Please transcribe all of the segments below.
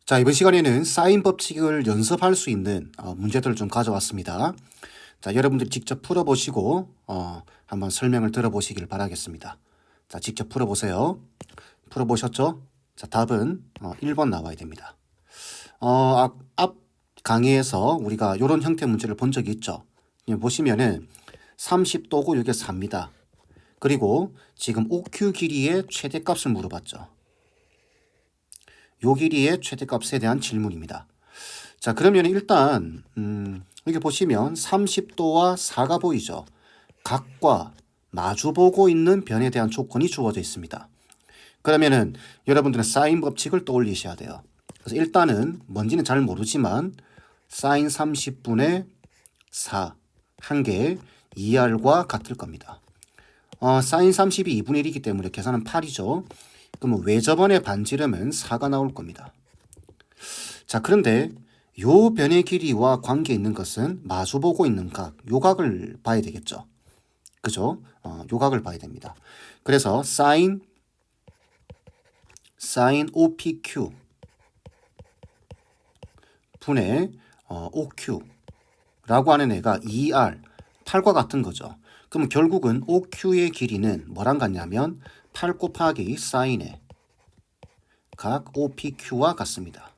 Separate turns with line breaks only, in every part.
자, 이번 시간에는 사인 법칙을 연습할 수 있는 문제들을 좀 가져왔습니다. 자, 여러분들이 직접 풀어보시고 한번 설명을 들어보시길 바라겠습니다. 자, 직접 풀어보세요. 풀어보셨죠? 자, 답은 1번 나와야 됩니다. 앞 강의에서 우리가 이런 형태 문제를 본 적이 있죠. 보시면은 30도고 이게 4입니다. 그리고 지금 OQ 길이의 최대값을 물어봤죠. 요 길이의 최대값에 대한 질문입니다. 자, 그러면 일단 여기 보시면 30도와 4가 보이죠. 각과 마주보고 있는 변에 대한 조건이 주어져 있습니다. 그러면은 여러분들은 사인 법칙을 떠올리셔야 돼요. 그래서 일단은 뭔지는 잘 모르지만 사인 30분의 4 한 개 2R과 같을 겁니다. 사인 30이 2분의 1이기 때문에 계산은 8이죠. 그러면 외접원의 반지름은 4가 나올 겁니다. 자, 그런데 요 변의 길이와 관계 있는 것은 마주보고 있는 각, 요 각을 봐야 되겠죠. 그죠? 요 각을 봐야 됩니다. 그래서 사인 OPQ 분의 OQ라고 하는 애가 2R, 8과 같은 거죠. 그럼 결국은 OQ의 길이는 뭐랑 같냐면 8 곱하기 사인의 각 OPQ와 같습니다.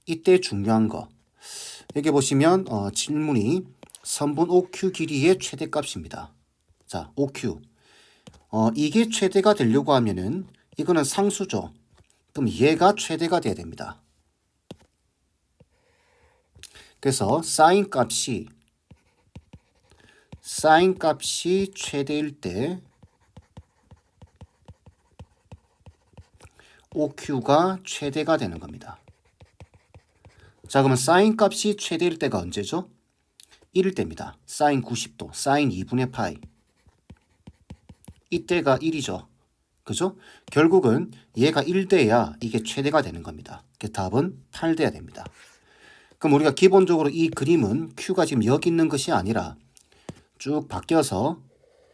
이때 중요한 거 여기 보시면 질문이 선분 OQ 길이의 최대값입니다. 자, OQ 이게 최대가 되려고 하면은 이거는 상수죠. 그럼 얘가 최대가 돼야 됩니다. 그래서 사인 값이 최대일 때 OQ가 최대가 되는 겁니다. 자, 그러면 사인 값이 최대일 때가 언제죠? 1일 때입니다. 사인 90도, 사인 2분의 파이. 이때가 1이죠. 그죠? 결국은 얘가 1돼야 이게 최대가 되는 겁니다. 그 답은 8돼야 됩니다. 그럼 우리가 기본적으로 이 그림은 Q가 지금 여기 있는 것이 아니라 쭉 바뀌어서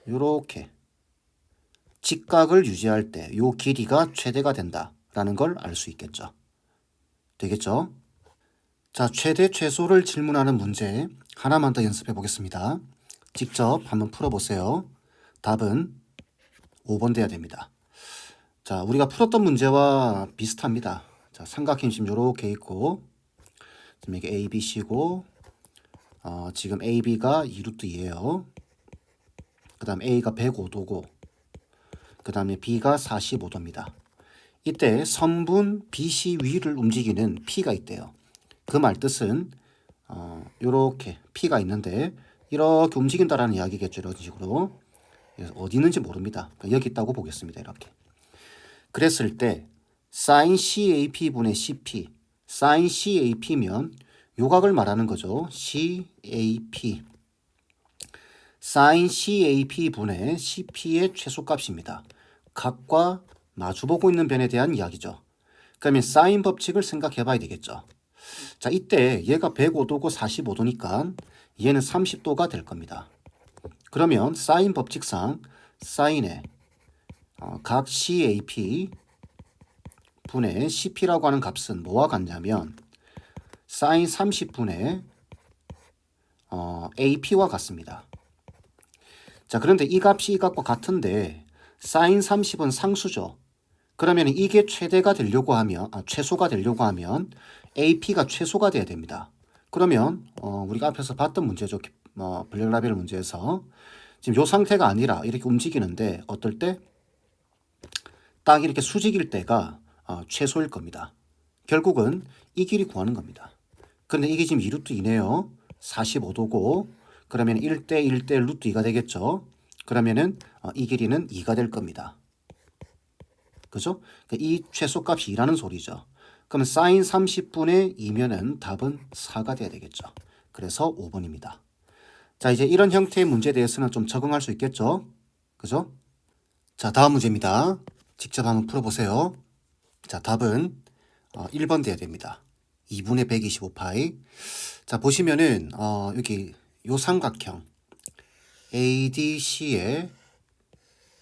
이렇게 직각을 유지할 때 이 길이가 최대가 된다라는 걸 알 수 있겠죠. 되겠죠? 자, 최대 최소를 질문하는 문제 하나만 더 연습해 보겠습니다. 직접 한번 풀어보세요. 답은 5번 돼야 됩니다. 자, 우리가 풀었던 문제와 비슷합니다. 자, 삼각형 지금 이렇게 있고 지금 이게 ABC고 지금 AB가 2루트2예요. 그 다음 A가 105도고 그 다음에 B가 45도입니다. 이때 선분 BC 위를 움직이는 P가 있대요. 그 말 뜻은 이렇게 P가 있는데 이렇게 움직인다라는 이야기겠죠. 이런 식으로. 그래서 어디 있는지 모릅니다. 여기 있다고 보겠습니다. 이렇게. 그랬을 때 sin CAP분의 CP sin CAP면 요각을 말하는 거죠. CAP sin CAP분의 CP의 최소값입니다. 각과 마주보고 있는 변에 대한 이야기죠. 그러면 사인 법칙을 생각해 봐야 되겠죠. 자, 이때 얘가 105도고 45도니까 얘는 30도가 될 겁니다. 그러면 사인 법칙상 사인의 각 CAP 분의 CP라고 하는 값은 뭐와 같냐면 사인 30분의 AP와 같습니다. 자, 그런데 이 값이 이 값과 같은데 사인 30은 상수죠. 그러면 이게 최대가 되려고 하면 최소가 되려고 하면 AP가 최소가 돼야 됩니다. 그러면 우리가 앞에서 봤던 문제죠. 블랙라벨 문제에서 지금 이 상태가 아니라 이렇게 움직이는데 어떨 때 딱 이렇게 수직일 때가 최소일 겁니다. 결국은 이 길이 구하는 겁니다. 그런데 이게 지금 2루트 2네요. 45도고 그러면 1대 1대 루트 2가 되겠죠. 그러면은 이 길이는 2가 될 겁니다. 그죠? 이 최소값이 2라는 소리죠. 그러면 사인 30분의 2면은 답은 4가 돼야 되겠죠. 그래서 5번입니다. 자, 이제 이런 형태의 문제에 대해서는 좀 적응할 수 있겠죠? 그죠? 자, 다음 문제입니다. 직접 한번 풀어보세요. 자, 답은 1번 돼야 됩니다. 2분의 125파이. 자, 보시면은 여기 요 삼각형 ADC의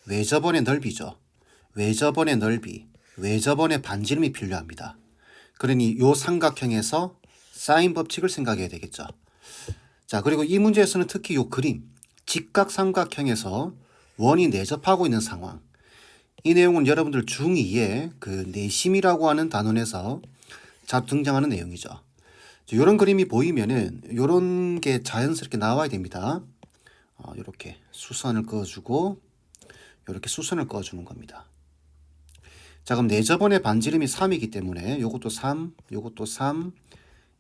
외접원의 넓이죠. 외접원의 넓이, 외접원의 반지름이 필요합니다. 그러니 요 삼각형에서 사인 법칙을 생각해야 되겠죠. 자, 그리고 이 문제에서는 특히 요 그림, 직각삼각형에서 원이 내접하고 있는 상황. 이 내용은 여러분들 중2의 그 내심이라고 하는 단원에서 자주 등장하는 내용이죠. 이런 그림이 보이면은 이런 게 자연스럽게 나와야 됩니다. 이렇게 수선을 그어주고 이렇게 수선을 그어주는 겁니다. 자, 그럼 내접원의 반지름이 3이기 때문에 이것도 3, 이것도 3,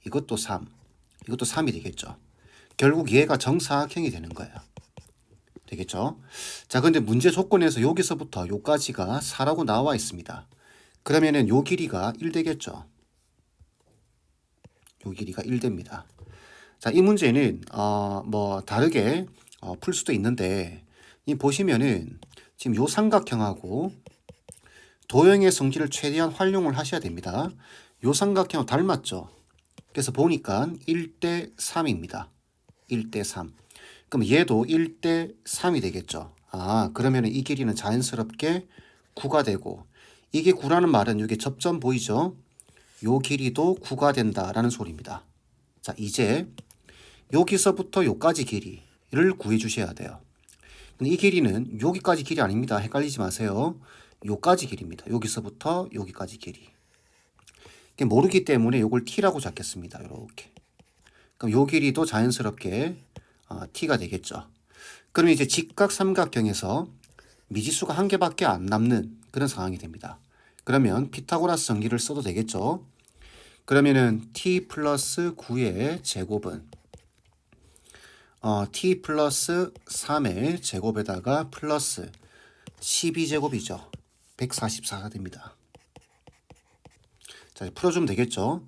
이것도 3, 이것도 3이 되겠죠. 결국 얘가 정사각형이 되는 거예요. 되겠죠? 자, 근데 문제 조건에서 여기서부터 요까지가 4라고 나와 있습니다. 그러면은 요 길이가 1 되겠죠. 요 길이가 1 됩니다. 자, 이 문제는 뭐 다르게 풀 수도 있는데 이 보시면은 지금 요 삼각형하고 도형의 성질을 최대한 활용을 하셔야 됩니다. 요 삼각형 닮았죠? 그래서 보니까 1대 3입니다. 1대 3. 그럼 얘도 1대 3이 되겠죠. 그러면 이 길이는 자연스럽게 9가 되고 이게 9라는 말은 이게 접점 보이죠? 요 길이도 9가 된다라는 소리입니다. 자, 이제 여기서부터 요까지 길이를 구해 주셔야 돼요. 이 길이는 여기까지 길이 아닙니다. 헷갈리지 마세요. 요까지 길입니다. 여기서부터 여기까지 길이. 모르기 때문에 요걸 t라고 잡겠습니다. 이렇게. 그럼 요 길이도 자연스럽게 t가 되겠죠. 그럼 이제 직각삼각형에서 미지수가 한 개밖에 안 남는 그런 상황이 됩니다. 그러면 피타고라스 정리를 써도 되겠죠. 그러면은 t 플러스 9의 제곱은 t 플러스 3의 제곱에다가 플러스 12제곱이죠. 144가 됩니다. 자, 풀어주면 되겠죠.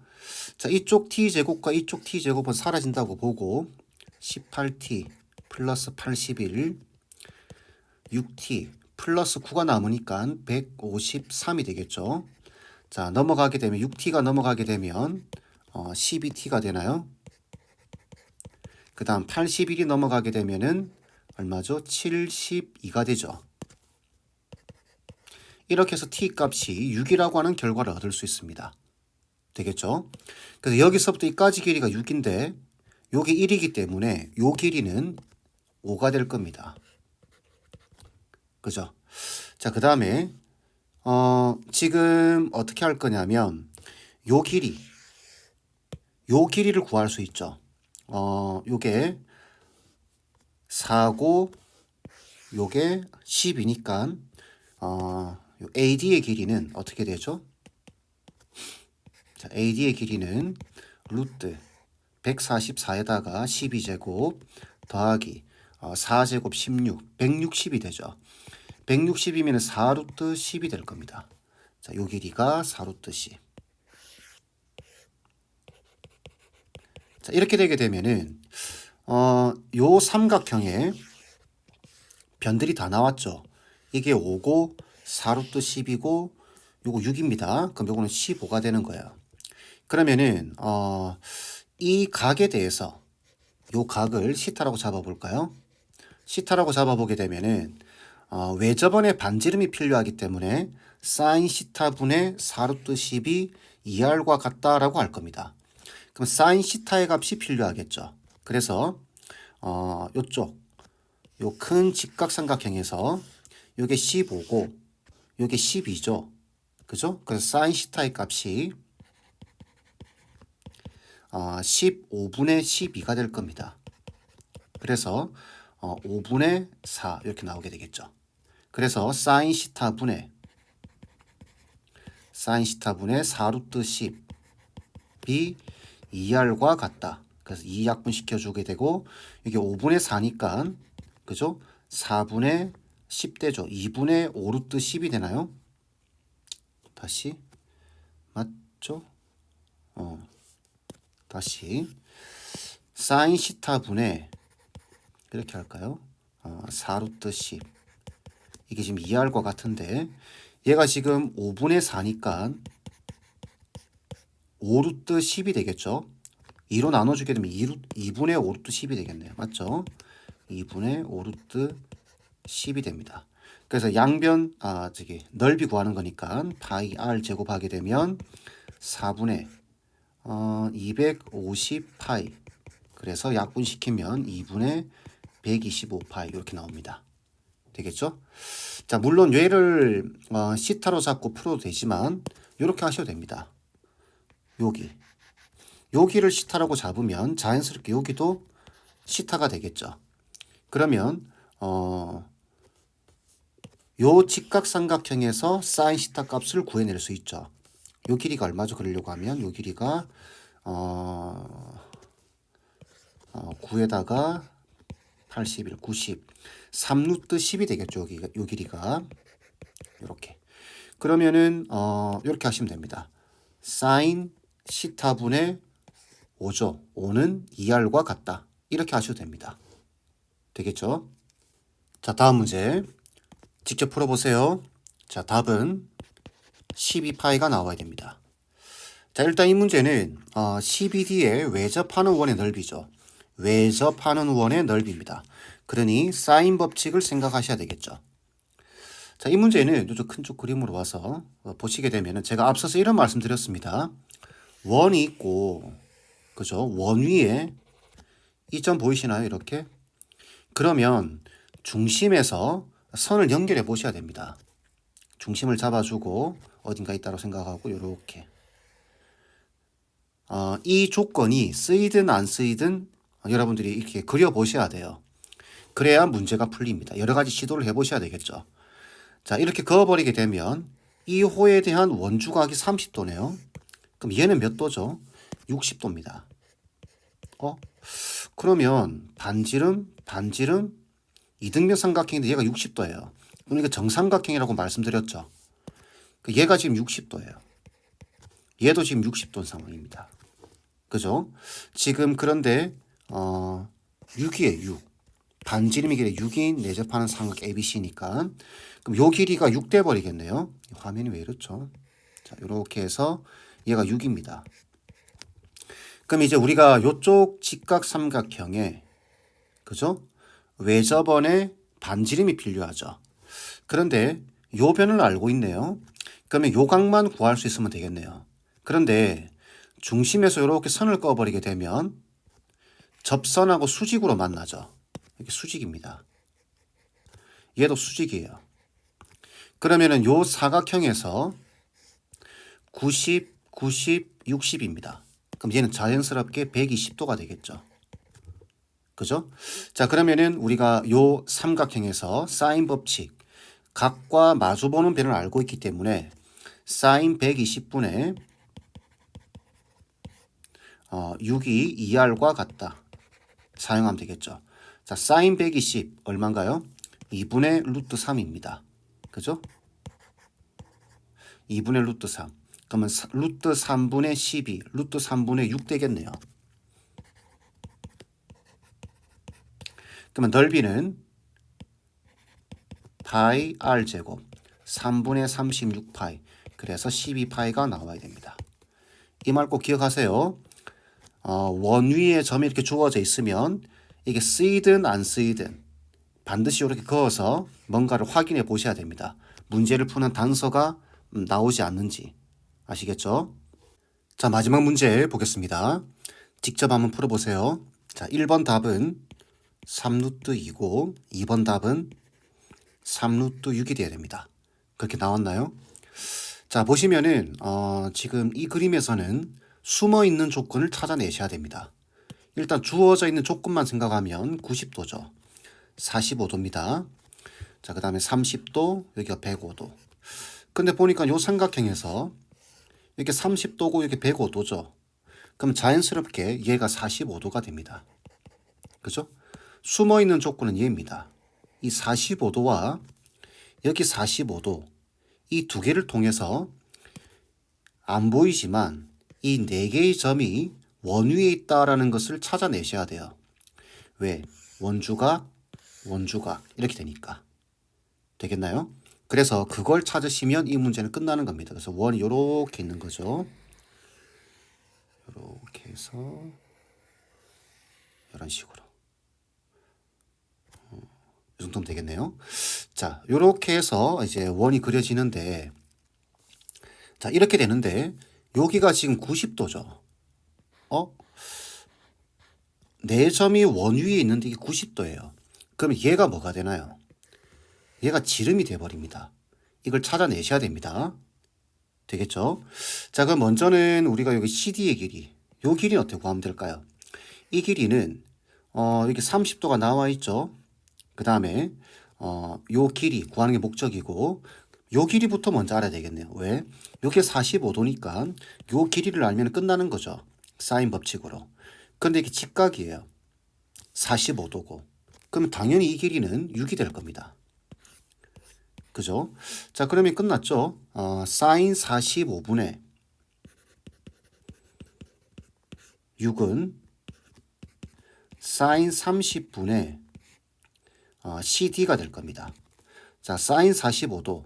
자, 이쪽 t제곱과 이쪽 t제곱은 사라진다고 보고 18t 플러스 81 6t 플러스 9가 남으니까 153이 되겠죠. 자, 넘어가게 되면 6t가 넘어가게 되면 12t가 되나요? 그 다음 81이 넘어가게 되면은 얼마죠? 72가 되죠. 이렇게 해서 t 값이 6이라고 하는 결과를 얻을 수 있습니다. 되겠죠? 그래서 여기서부터 이까지 길이가 6인데 요게 1이기 때문에 요 길이는 5가 될 겁니다. 그죠? 자, 그 다음에 지금 어떻게 할 거냐면 요 길이를 구할 수 있죠. 요게 4고 요게 10이니까 요 AD의 길이는 어떻게 되죠? 자, AD의 길이는 루트 144에다가 12제곱 더하기 4제곱 16, 160이 되죠. 160이면 4루트 10이 될 겁니다. 자, 요 길이가 4루트 10. 자, 이렇게 되게 되면은 요 삼각형에 변들이 다 나왔죠. 이게 5고 4루트 10이고 요거 6입니다. 그럼 요거는 15가 되는 거예요. 그러면은 이 각에 대해서 요 각을 시타라고 잡아볼까요? 시타라고 잡아보게 되면은 외접원의 반지름이 필요하기 때문에 사인 시타분의 4루트 10이 2r과 같다라고 할 겁니다. 그럼 사인 시타의 값이 필요하겠죠. 그래서 요쪽 요 큰 직각삼각형에서 요게 15고 요게 12죠. 그죠? 그래서 사인 시타의 값이 15분의 12가 될 겁니다. 그래서 5분의 4 이렇게 나오게 되겠죠. 그래서 사인 시타분의 4루트 10이 2r과 같다. 그래서 2약분 시켜주게 되고 이게 5분의 4니까 그죠? 4분의 10되죠. 2분의 5루트 10이 되나요? 다시 맞죠? 다시 사인 시타분의 이렇게 할까요? 4루트 10 이게 지금 2r과 같은데 얘가 지금 5분의 4니까 5루트 10이 되겠죠. 2로 나눠주게 되면 2분의 5루트 10이 되겠네요. 맞죠? 2분의 5루트 10이 됩니다. 그래서 양변 넓이 구하는 거니까 파이 r 제곱하게 되면 4분의 250파이. 그래서 약분시키면 2분의 125파이 이렇게 나옵니다. 되겠죠? 자, 물론 얘를 시타로 잡고 풀어도 되지만 이렇게 하셔도 됩니다. 여기를 시타라고 잡으면 자연스럽게 여기도 시타가 되겠죠. 그러면 요 직각삼각형에서 사인 시타 값을 구해낼 수 있죠. 요 길이가 얼마죠? 그러려고 하면 요 길이가 9에다가 81, 90, 3루트 10이 되겠죠. 요 길이가 이렇게. 그러면은 이렇게 하시면 됩니다. 사인 시타분의 5죠. 5는 2R과 같다. 이렇게 하셔도 됩니다. 되겠죠? 자, 다음 문제 직접 풀어보세요. 자, 답은 12파이가 나와야 됩니다. 자, 일단 이 문제는 CBD에 외접하는 원의 넓이죠. 외접하는 원의 넓이입니다. 그러니 사인 법칙을 생각하셔야 되겠죠. 자, 이 문제는 이쪽 큰 쪽 그림으로 와서 보시게 되면 제가 앞서서 이런 말씀 드렸습니다. 원이 있고, 그죠? 원 위에 이 점 보이시나요? 이렇게. 그러면 중심에서 선을 연결해 보셔야 됩니다. 중심을 잡아주고 어딘가 있다고 생각하고 이렇게. 이 조건이 쓰이든 안 쓰이든 여러분들이 이렇게 그려보셔야 돼요. 그래야 문제가 풀립니다. 여러 가지 시도를 해보셔야 되겠죠. 자, 이렇게 그어버리게 되면 이 호에 대한 원주각이 30도네요. 그럼 얘는 몇 도죠? 60도입니다. 그러면 반지름, 이등변 삼각형인데 얘가 60도예요. 그럼 이거 정삼각형이라고 말씀드렸죠. 얘가 지금 60도예요. 얘도 지금 60도인 상황입니다. 그죠? 지금 그런데 6이에요. 6. 반지름이 길이 6인 내접하는 삼각 ABC니까 그럼 요 길이가 6 돼 버리겠네요. 화면이 왜 이렇죠? 자, 이렇게 해서 얘가 6입니다. 그럼 이제 우리가 요쪽 직각삼각형에 그죠? 외접원의 반지름이 필요하죠. 그런데 요 변을 알고 있네요. 그러면 요 각만 구할 수 있으면 되겠네요. 그런데 중심에서 이렇게 선을 그어버리게 되면 접선하고 수직으로 만나죠. 이게 수직입니다. 얘도 수직이에요. 그러면은 요 사각형에서 90, 90, 60입니다. 그럼 얘는 자연스럽게 120도가 되겠죠. 그죠? 자, 그러면은 우리가 요 삼각형에서 사인 법칙, 각과 마주보는 변을 알고 있기 때문에 사인 120분의 6이 2R과 같다. 사용하면 되겠죠. 자, 사인 120 얼마인가요? 2분의 루트 3입니다. 그죠? 2분의 루트 3. 그러면 루트 3분의 12, 루트 3분의 6 되겠네요. 그러면 넓이는 파이 R 제곱 3분의 36파이. 그래서 12파이가 나와야 됩니다. 이 말 꼭 기억하세요. 원 위에 점이 이렇게 주어져 있으면 이게 쓰이든 안 쓰이든 반드시 이렇게 그어서 뭔가를 확인해 보셔야 됩니다. 문제를 푸는 단서가 나오지 않는지 아시겠죠? 자, 마지막 문제 보겠습니다. 직접 한번 풀어보세요. 자, 1번 답은 3루트 2고 2번 답은 3루트 6이 돼야 됩니다. 그렇게 나왔나요? 자, 보시면은 지금 이 그림에서는 숨어 있는 조건을 찾아내셔야 됩니다. 일단 주어져 있는 조건만 생각하면 90도죠. 45도입니다. 자, 그 다음에 30도, 여기가 105도. 근데 보니까 요 삼각형에서 이렇게 30도고 이렇게 105도죠. 그럼 자연스럽게 얘가 45도가 됩니다. 그죠? 숨어 있는 조건은 얘입니다. 이 45도와 여기 45도 이 두 개를 통해서 안 보이지만 이 네 개의 점이 원 위에 있다라는 것을 찾아내셔야 돼요. 왜? 원주각 이렇게 되니까. 되겠나요? 그래서 그걸 찾으시면 이 문제는 끝나는 겁니다. 그래서 원이 이렇게 있는 거죠. 이렇게 해서 이런 식으로. 이 정도면 되겠네요. 자, 이렇게 해서 이제 원이 그려지는데, 자, 이렇게 되는데 여기가 지금 90도죠. 어? 4점이 원위에 있는데 이게 90도예요. 그럼 얘가 뭐가 되나요? 얘가 지름이 돼버립니다. 이걸 찾아내셔야 됩니다. 되겠죠? 자, 그럼 먼저는 우리가 여기 CD의 길이, 요 길이는 어떻게 구하면 될까요? 이 길이는 이렇게 30도가 나와 있죠. 그 다음에 요 길이 구하는 게 목적이고, 요 길이부터 먼저 알아야 되겠네요. 왜? 요게 45도니까 요 길이를 알면 끝나는 거죠. 사인 법칙으로. 근데 이게 직각이에요. 45도고. 그럼 당연히 이 길이는 6이 될 겁니다. 그죠? 자, 그러면 끝났죠? 사인 45분의 6은 사인 30분의 CD가 될 겁니다. 자, 사인 45도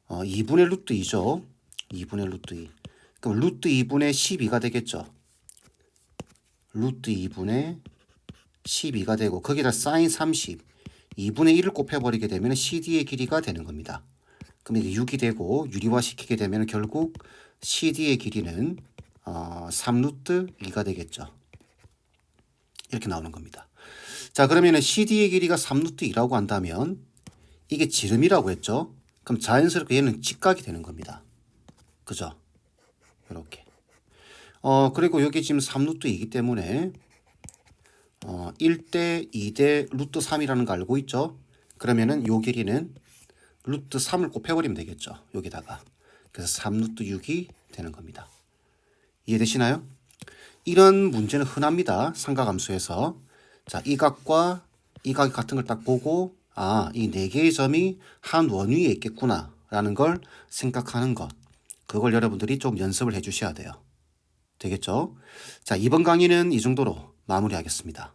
2분의 루트 2죠. 2분의 루트 2. 그럼 루트 2분의 12가 되겠죠. 루트 2분의 12가 되고 거기다 사인 30 2분의 1을 곱해버리게 되면 CD의 길이가 되는 겁니다. 그럼 이게 6이 되고 유리화시키게 되면 결국 CD의 길이는 3루트 2가 되겠죠. 이렇게 나오는 겁니다. 자, 그러면 CD의 길이가 3루트 2라고 한다면 이게 지름이라고 했죠. 그럼 자연스럽게 얘는 직각이 되는 겁니다. 그죠? 이렇게. 그리고 여기 지금 3루트 2이기 때문에 1대 2대 루트 3이라는 거 알고 있죠? 그러면은 요 길이는 루트 3을 곱해버리면 되겠죠. 여기다가. 그래서 3루트 6이 되는 겁니다. 이해되시나요? 이런 문제는 흔합니다. 삼각함수에서. 자, 이 각과 이 각 같은 걸 딱 보고 이 4개의 점이 한 원위에 있겠구나 라는 걸 생각하는 것. 그걸 여러분들이 좀 연습을 해 주셔야 돼요. 되겠죠? 자, 이번 강의는 이 정도로 마무리하겠습니다.